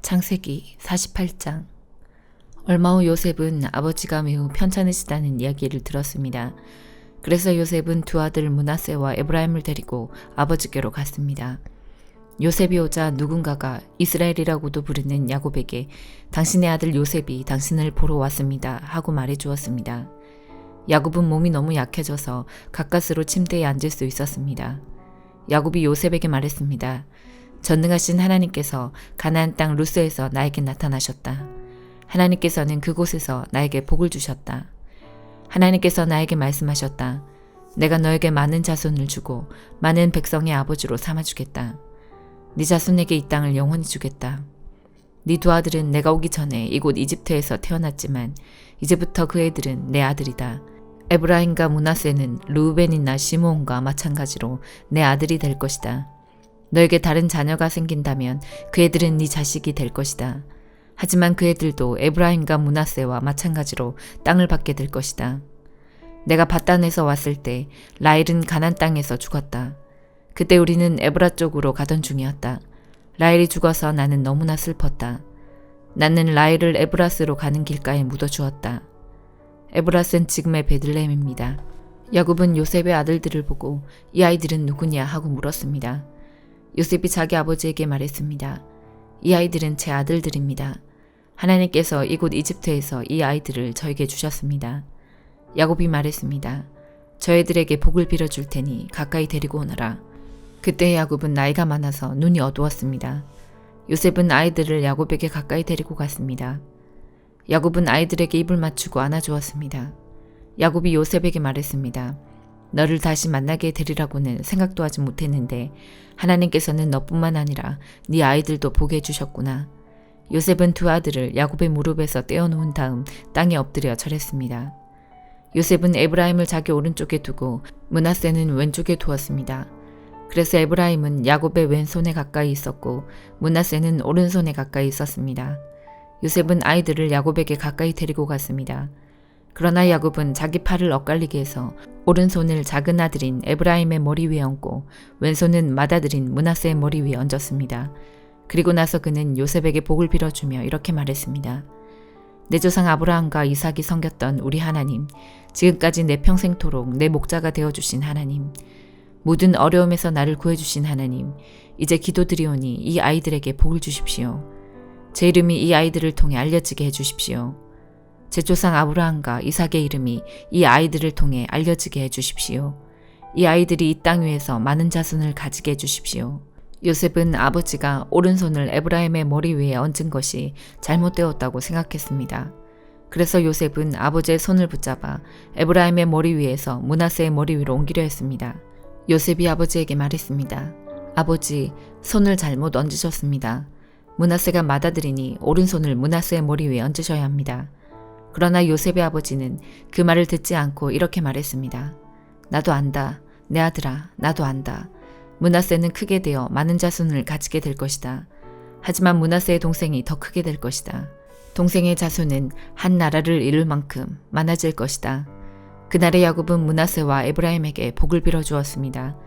창세기 48장. 얼마 후 요셉은 아버지가 매우 편찮으시다는 이야기를 들었습니다. 그래서 요셉은 두 아들 므낫세와 에브라임을 데리고 아버지께로 갔습니다. 요셉이 오자 누군가가 이스라엘이라고도 부르는 야곱에게 당신의 아들 요셉이 당신을 보러 왔습니다 하고 말해 주었습니다. 야곱은 몸이 너무 약해져서 가까스로 침대에 앉을 수 있었습니다. 야곱이 요셉에게 말했습니다. 전능하신 하나님께서 가나안 땅 루스에서 나에게 나타나셨다. 하나님께서는 그곳에서 나에게 복을 주셨다. 하나님께서 나에게 말씀하셨다. 내가 너에게 많은 자손을 주고 많은 백성의 아버지로 삼아주겠다. 네 자손에게 이 땅을 영원히 주겠다. 네 두 아들은 내가 오기 전에 이곳 이집트에서 태어났지만 이제부터 그 애들은 내 아들이다. 에브라임과 므낫세는 르우벤이나 시므온과 마찬가지로 내 아들이 될 것이다. 너에게 다른 자녀가 생긴다면 그 애들은 네 자식이 될 것이다. 하지만 그 애들도 에브라임과 므낫세와 마찬가지로 땅을 받게 될 것이다. 내가 밧단에서 왔을 때 라헬은 가나안 땅에서 죽었다. 그때 우리는 에브라 쪽으로 가던 중이었다. 라헬이 죽어서 나는 너무나 슬펐다. 나는 라헬을 에브라스로 가는 길가에 묻어주었다. 에브라스는 지금의 베들레헴입니다. 야곱은 요셉의 아들들을 보고 이 아이들은 누구냐 하고 물었습니다. 요셉이 자기 아버지에게 말했습니다. 이 아이들은 제 아들들입니다. 하나님께서 이곳 이집트에서 이 아이들을 저에게 주셨습니다. 야곱이 말했습니다. 저희들에게 복을 빌어줄 테니 가까이 데리고 오너라. 그때 야곱은 나이가 많아서 눈이 어두웠습니다. 요셉은 아이들을 야곱에게 가까이 데리고 갔습니다. 야곱은 아이들에게 입을 맞추고 안아주었습니다. 야곱이 요셉에게 말했습니다. 너를 다시 만나게 되리라고는 생각도 하지 못했는데 하나님께서는 너뿐만 아니라 네 아이들도 보게 해주셨구나. 요셉은 두 아들을 야곱의 무릎에서 떼어놓은 다음 땅에 엎드려 절했습니다. 요셉은 에브라임을 자기 오른쪽에 두고 므낫세는 왼쪽에 두었습니다. 그래서 에브라임은 야곱의 왼손에 가까이 있었고 므낫세는 오른손에 가까이 있었습니다. 요셉은 아이들을 야곱에게 가까이 데리고 갔습니다. 그러나 야곱은 자기 팔을 엇갈리게 해서 오른손을 작은 아들인 에브라임의 머리 위에 얹고 왼손은 맏아들인 므낫세의 머리 위에 얹었습니다. 그리고 나서 그는 요셉에게 복을 빌어주며 이렇게 말했습니다. 내 조상 아브라함과 이삭이 섬겼던 우리 하나님, 지금까지 내 평생토록 내 목자가 되어주신 하나님, 모든 어려움에서 나를 구해주신 하나님, 이제 기도드리오니 이 아이들에게 복을 주십시오. 제 이름이 이 아이들을 통해 알려지게 해주십시오. 제 조상 아브라함과 이삭의 이름이 이 아이들을 통해 알려지게 해주십시오. 이 아이들이 이 땅 위에서 많은 자손을 가지게 해주십시오. 요셉은 아버지가 오른손을 에브라임의 머리 위에 얹은 것이 잘못되었다고 생각했습니다. 그래서 요셉은 아버지의 손을 붙잡아 에브라임의 머리 위에서 므낫세의 머리 위로 옮기려 했습니다. 요셉이 아버지에게 말했습니다. 아버지, 손을 잘못 얹으셨습니다. 므낫세가 맏아들이니 오른손을 므낫세의 머리 위에 얹으셔야 합니다. 그러나 요셉의 아버지는 그 말을 듣지 않고 이렇게 말했습니다. 나도 안다. 내 아들아, 나도 안다. 므낫세는 크게 되어 많은 자손을 가지게 될 것이다. 하지만 므낫세의 동생이 더 크게 될 것이다. 동생의 자손은 한 나라를 이룰 만큼 많아질 것이다. 그날의 야곱은 므낫세와 에브라임에게 복을 빌어주었습니다.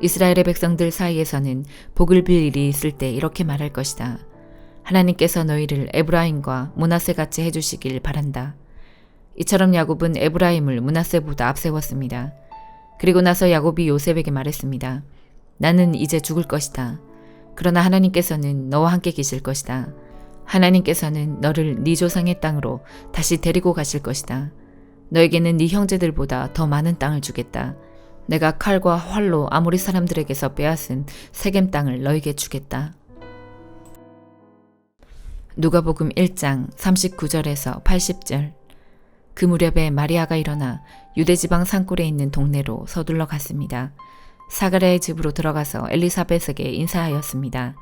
이스라엘의 백성들 사이에서는 복을 빌 일이 있을 때 이렇게 말할 것이다. 하나님께서 너희를 에브라임과 므낫세 같이 해주시길 바란다. 이처럼 야곱은 에브라임을 므낫세보다 앞세웠습니다. 그리고 나서 야곱이 요셉에게 말했습니다. 나는 이제 죽을 것이다. 그러나 하나님께서는 너와 함께 계실 것이다. 하나님께서는 너를 네 조상의 땅으로 다시 데리고 가실 것이다. 너에게는 네 형제들보다 더 많은 땅을 주겠다. 내가 칼과 활로 아모리 사람들에게서 빼앗은 세겜 땅을 너에게 주겠다. 누가복음 1장 39절에서 80절. 그 무렵에 마리아가 일어나 유대지방 산골에 있는 동네로 서둘러 갔습니다. 사가랴의 집으로 들어가서 엘리사벳에게 인사하였습니다.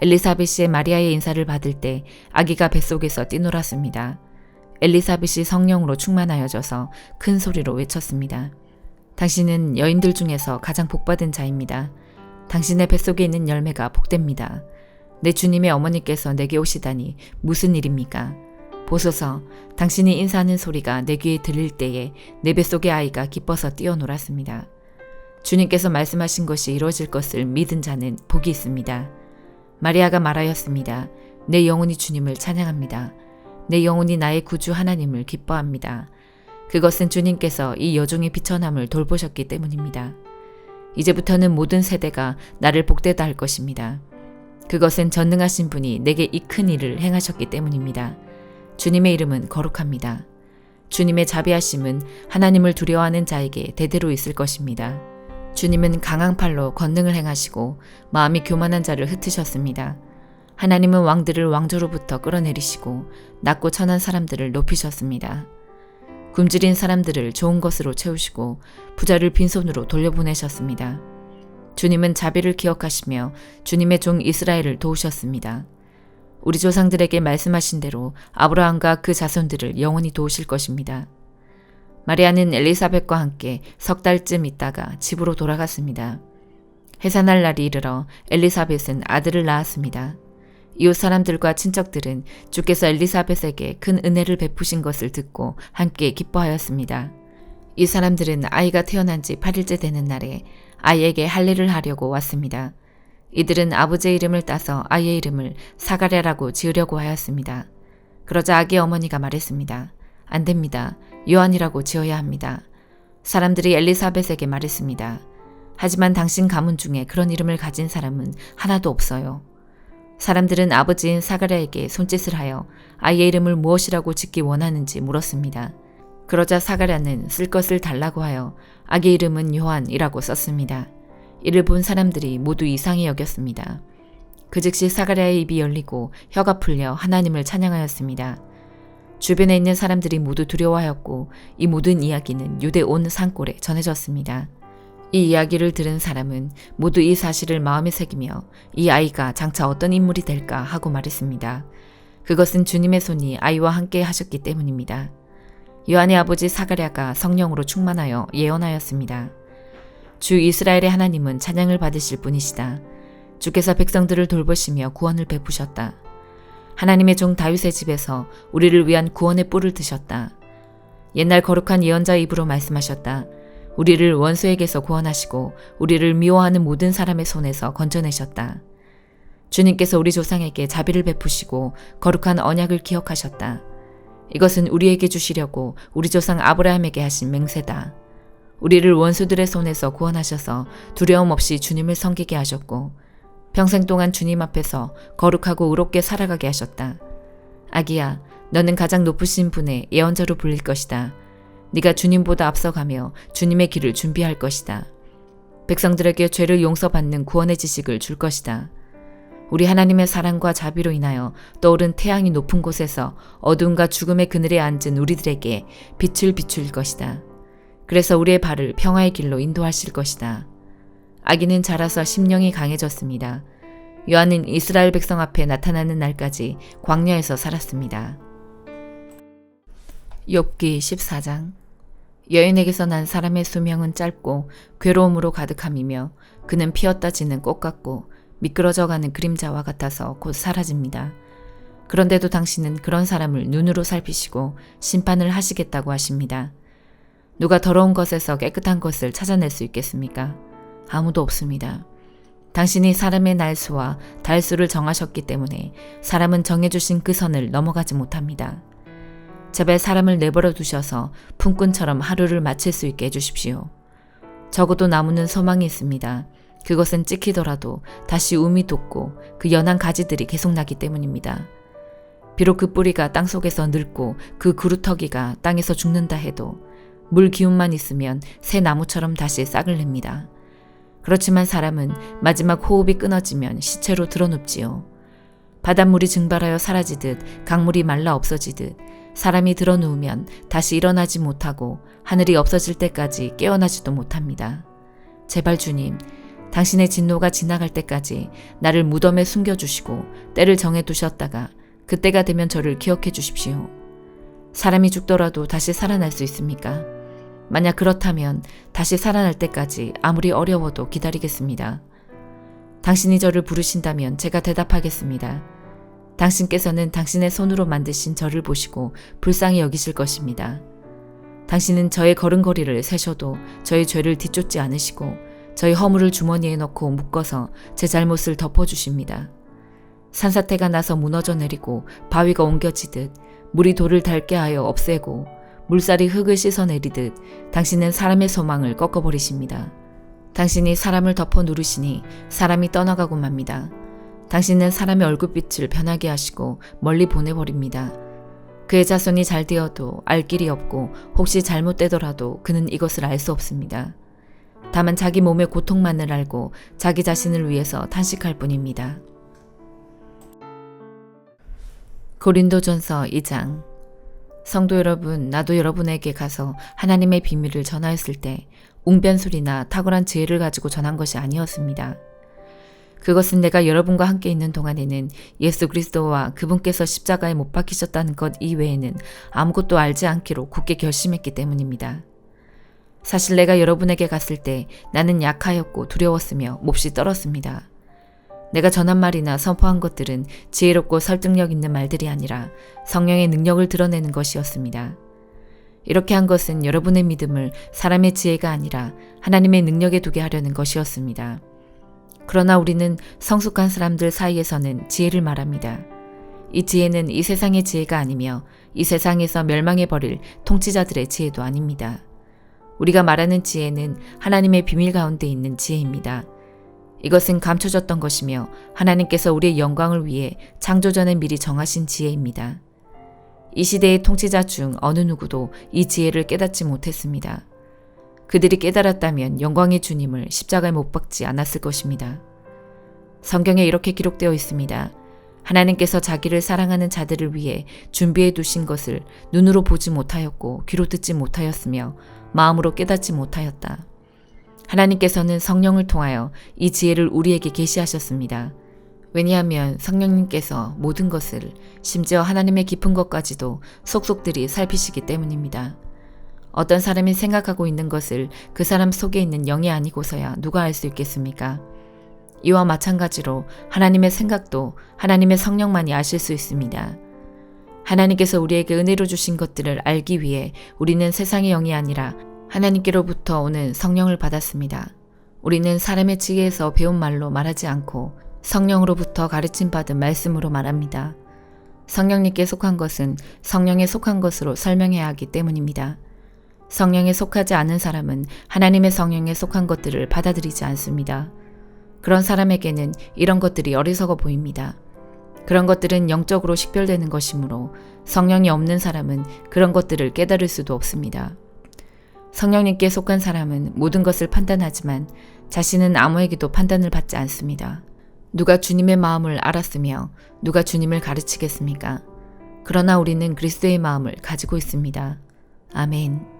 엘리사벳이 마리아의 인사를 받을 때 아기가 뱃속에서 뛰놀았습니다. 엘리사벳이 성령으로 충만하여져서 큰 소리로 외쳤습니다. 당신은 여인들 중에서 가장 복받은 자입니다. 당신의 뱃속에 있는 열매가 복됩니다. 내 주님의 어머니께서 내게 오시다니 무슨 일입니까? 보소서, 당신이 인사하는 소리가 내 귀에 들릴 때에 내 뱃속의 아이가 기뻐서 뛰어놀았습니다. 주님께서 말씀하신 것이 이루어질 것을 믿은 자는 복이 있습니다. 마리아가 말하였습니다. 내 영혼이 주님을 찬양합니다. 내 영혼이 나의 구주 하나님을 기뻐합니다. 그것은 주님께서 이 여종의 비천함을 돌보셨기 때문입니다. 이제부터는 모든 세대가 나를 복되다 할 것입니다. 그것은 전능하신 분이 내게 이 큰 일을 행하셨기 때문입니다. 주님의 이름은 거룩합니다. 주님의 자비하심은 하나님을 두려워하는 자에게 대대로 있을 것입니다. 주님은 강한 팔로 권능을 행하시고 마음이 교만한 자를 흩으셨습니다. 하나님은 왕들을 왕조로부터 끌어내리시고 낮고 천한 사람들을 높이셨습니다. 굶주린 사람들을 좋은 것으로 채우시고 부자를 빈손으로 돌려보내셨습니다. 주님은 자비를 기억하시며 주님의 종 이스라엘을 도우셨습니다. 우리 조상들에게 말씀하신 대로 아브라함과 그 자손들을 영원히 도우실 것입니다. 마리아는 엘리사벳과 함께 석 달쯤 있다가 집으로 돌아갔습니다. 해산할 날이 이르러 엘리사벳은 아들을 낳았습니다. 이웃 사람들과 친척들은 주께서 엘리사벳에게 큰 은혜를 베푸신 것을 듣고 함께 기뻐하였습니다. 이 사람들은 아이가 태어난 지 8일째 되는 날에 아이에게 할례를 하려고 왔습니다. 이들은 아버지의 이름을 따서 아이의 이름을 사가랴라고 지으려고 하였습니다. 그러자 아기의 어머니가 말했습니다. 안 됩니다. 요한이라고 지어야 합니다. 사람들이 엘리사벳에게 말했습니다. 하지만 당신 가문 중에 그런 이름을 가진 사람은 하나도 없어요. 사람들은 아버지인 사가랴에게 손짓을 하여 아이의 이름을 무엇이라고 짓기 원하는지 물었습니다. 그러자 사가랴는 쓸 것을 달라고 하여 아기 이름은 요한이라고 썼습니다. 이를 본 사람들이 모두 이상히 여겼습니다. 그 즉시 사가랴의 입이 열리고 혀가 풀려 하나님을 찬양하였습니다. 주변에 있는 사람들이 모두 두려워하였고 이 모든 이야기는 유대 온 산골에 전해졌습니다. 이 이야기를 들은 사람은 모두 이 사실을 마음에 새기며 이 아이가 장차 어떤 인물이 될까 하고 말했습니다. 그것은 주님의 손이 아이와 함께 하셨기 때문입니다. 요한의 아버지 사가랴가 성령으로 충만하여 예언하였습니다. 주 이스라엘의 하나님은 찬양을 받으실 분이시다. 주께서 백성들을 돌보시며 구원을 베푸셨다. 하나님의 종 다윗의 집에서 우리를 위한 구원의 뿔을 드셨다. 옛날 거룩한 예언자 입으로 말씀하셨다. 우리를 원수에게서 구원하시고 우리를 미워하는 모든 사람의 손에서 건져내셨다. 주님께서 우리 조상에게 자비를 베푸시고 거룩한 언약을 기억하셨다. 이것은 우리에게 주시려고 우리 조상 아브라함에게 하신 맹세다. 우리를 원수들의 손에서 구원하셔서 두려움 없이 주님을 섬기게 하셨고 평생 동안 주님 앞에서 거룩하고 의롭게 살아가게 하셨다. 아기야, 너는 가장 높으신 분의 예언자로 불릴 것이다. 네가 주님보다 앞서가며 주님의 길을 준비할 것이다. 백성들에게 죄를 용서받는 구원의 지식을 줄 것이다. 우리 하나님의 사랑과 자비로 인하여 떠오른 태양이 높은 곳에서 어둠과 죽음의 그늘에 앉은 우리들에게 빛을 비출 것이다. 그래서 우리의 발을 평화의 길로 인도하실 것이다. 아기는 자라서 심령이 강해졌습니다. 요한은 이스라엘 백성 앞에 나타나는 날까지 광야에서 살았습니다. 욥기 14장. 여인에게서 난 사람의 수명은 짧고 괴로움으로 가득함이며 그는 피었다 지는 꽃 같고 미끄러져가는 그림자와 같아서 곧 사라집니다. 그런데도 당신은 그런 사람을 눈으로 살피시고 심판을 하시겠다고 하십니다. 누가 더러운 것에서 깨끗한 것을 찾아낼 수 있겠습니까? 아무도 없습니다. 당신이 사람의 날수와 달수를 정하셨기 때문에 사람은 정해주신 그 선을 넘어가지 못합니다. 제발 사람을 내버려 두셔서 품꾼처럼 하루를 마칠 수 있게 해주십시오. 적어도 나무는 소망이 있습니다. 그것은 찍히더라도 다시 움이 돋고 그 연한 가지들이 계속 나기 때문입니다. 비록 그 뿌리가 땅속에서 늙고 그 그루터기가 땅에서 죽는다 해도 물 기운만 있으면 새 나무처럼 다시 싹을 냅니다. 그렇지만 사람은 마지막 호흡이 끊어지면 시체로 드러눕지요. 바닷물이 증발하여 사라지듯 강물이 말라 없어지듯 사람이 드러누우면 다시 일어나지 못하고 하늘이 없어질 때까지 깨어나지도 못합니다. 제발 주님, 당신의 진노가 지나갈 때까지 나를 무덤에 숨겨주시고 때를 정해두셨다가 그때가 되면 저를 기억해 주십시오. 사람이 죽더라도 다시 살아날 수 있습니까? 만약 그렇다면 다시 살아날 때까지 아무리 어려워도 기다리겠습니다. 당신이 저를 부르신다면 제가 대답하겠습니다. 당신께서는 당신의 손으로 만드신 저를 보시고 불쌍히 여기실 것입니다. 당신은 저의 걸음걸이를 세셔도 저의 죄를 뒤쫓지 않으시고 저의 허물을 주머니에 넣고 묶어서 제 잘못을 덮어주십니다. 산사태가 나서 무너져 내리고 바위가 옮겨지듯 물이 돌을 닳게 하여 없애고 물살이 흙을 씻어내리듯 당신은 사람의 소망을 꺾어버리십니다. 당신이 사람을 덮어 누르시니 사람이 떠나가고 맙니다. 당신은 사람의 얼굴빛을 변하게 하시고 멀리 보내버립니다. 그의 자손이 잘 되어도 알 길이 없고 혹시 잘못되더라도 그는 이것을 알 수 없습니다. 다만 자기 몸의 고통만을 알고 자기 자신을 위해서 탄식할 뿐입니다. 고린도전서 2장. 성도 여러분, 나도 여러분에게 가서 하나님의 비밀을 전하였을 때 웅변소리나 탁월한 지혜를 가지고 전한 것이 아니었습니다. 그것은 내가 여러분과 함께 있는 동안에는 예수 그리스도와 그분께서 십자가에 못 박히셨다는 것 이외에는 아무것도 알지 않기로 굳게 결심했기 때문입니다. 사실 내가 여러분에게 갔을 때 나는 약하였고 두려웠으며 몹시 떨었습니다. 내가 전한 말이나 선포한 것들은 지혜롭고 설득력 있는 말들이 아니라 성령의 능력을 드러내는 것이었습니다. 이렇게 한 것은 여러분의 믿음을 사람의 지혜가 아니라 하나님의 능력에 두게 하려는 것이었습니다. 그러나 우리는 성숙한 사람들 사이에서는 지혜를 말합니다. 이 지혜는 이 세상의 지혜가 아니며 이 세상에서 멸망해버릴 통치자들의 지혜도 아닙니다. 우리가 말하는 지혜는 하나님의 비밀 가운데 있는 지혜입니다. 이것은 감춰졌던 것이며 하나님께서 우리의 영광을 위해 창조전에 미리 정하신 지혜입니다. 이 시대의 통치자 중 어느 누구도 이 지혜를 깨닫지 못했습니다. 그들이 깨달았다면 영광의 주님을 십자가에 못 박지 않았을 것입니다. 성경에 이렇게 기록되어 있습니다. 하나님께서 자기를 사랑하는 자들을 위해 준비해 두신 것을 눈으로 보지 못하였고 귀로 듣지 못하였으며 마음으로 깨닫지 못하였다. 하나님께서는 성령을 통하여 이 지혜를 우리에게 계시하셨습니다. 왜냐하면 성령님께서 모든 것을 심지어 하나님의 깊은 것까지도 속속들이 살피시기 때문입니다. 어떤 사람이 생각하고 있는 것을 그 사람 속에 있는 영이 아니고서야 누가 알 수 있겠습니까? 이와 마찬가지로 하나님의 생각도 하나님의 성령만이 아실 수 있습니다. 하나님께서 우리에게 은혜로 주신 것들을 알기 위해 우리는 세상의 영이 아니라 하나님께로부터 오는 성령을 받았습니다. 우리는 사람의 지혜에서 배운 말로 말하지 않고 성령으로부터 가르침받은 말씀으로 말합니다. 성령님께 속한 것은 성령에 속한 것으로 설명해야 하기 때문입니다. 성령에 속하지 않은 사람은 하나님의 성령에 속한 것들을 받아들이지 않습니다. 그런 사람에게는 이런 것들이 어리석어 보입니다. 그런 것들은 영적으로 식별되는 것이므로 성령이 없는 사람은 그런 것들을 깨달을 수도 없습니다. 성령님께 속한 사람은 모든 것을 판단하지만 자신은 아무에게도 판단을 받지 않습니다. 누가 주님의 마음을 알았으며 누가 주님을 가르치겠습니까? 그러나 우리는 그리스도의 마음을 가지고 있습니다. 아멘.